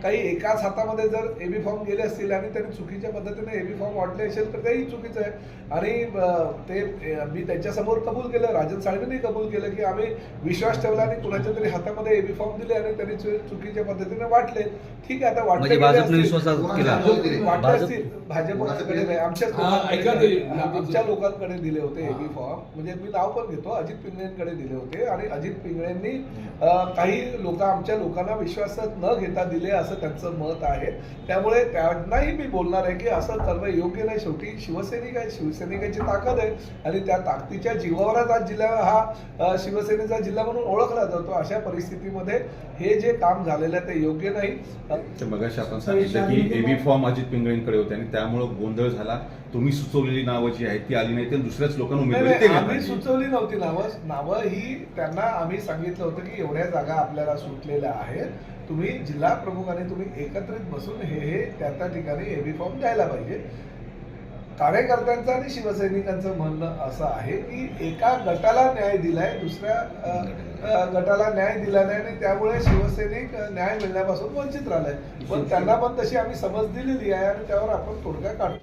काही एकाच हातामध्ये जर एबी फॉर्म गेले असतील आणि त्यांनी चुकीच्या पद्धतीने एबी फॉर्म वाटले असेल तर तेही चुकीचं आहे. आणि ते मी त्यांच्यासमोर कबूल केलं, राजन साळवींनी कबूल केलं की आम्ही विश्वास ठेवला आणि कुणाच्या तरी हातामध्ये एबी फॉर्म दिले आणि त्यांनी चुकीच्या पद्धतीने वाटले. ठीक आहे, आता वाटले भाजपने विश्वासात केला. वाटले असतील, भाजपकडे नाही, आमच्या लोकांकडे दिले होते एबी फॉर्म. म्हणजे मी नाव पण घेतो, अजित पिंगळेंकडे दिले होते आणि अजित पिंगळेंनी काही आमच्या लोकांना विश्वासात न घेता दिले असं त्यांचं मत आहे. त्यामुळे त्यांनाही मी बोलणार आहे की असं करणं योग्य नाही. शेवटी शिवसैनिक आहे, शिवसैनिकाची ताकद आहे आणि त्या ताकदीच्या जीवावरच आज जिल्हा हा शिवसेनेचा जिल्हा म्हणून ओळखला जातो. अशा परिस्थितीमध्ये हे जे काम झालेलं आहे ते योग्य नाही. मगाशी आपण सांगितलं की एबी फॉर्म अजित पिंगळेंकडे होते आणि त्यामुळे गोंधळ झाला. तुम्ही सुचवलेली नावं जी आहेत ती आली नाही, तर दुसऱ्याच लोकांना उमेदवारी आम्ही सुचवली नव्हती नावं ही त्यांना आम्ही सांगितलं होतं की एवढ्या जागा आपल्याला सुटलेल्या आहेत, तुम्ही जिल्हा प्रमुखांनी तुम्ही एकत्रित बसून हे त्या ठिकाणी एबी फॉर्म द्यायला पाहिजे. कार्यकर्त्यांचं आणि शिवसैनिकांचं म्हणणं असं आहे की एका गटाला न्याय दिलाय, दुसऱ्या गटाला न्याय दिला नाही आणि त्यामुळे शिवसैनिक न्याय मिळण्यापासून वंचित राहिलाय. पण त्यांना पण तशी आम्ही समज दिलेली आहे आणि त्यावर आपण तोडगा काढतो.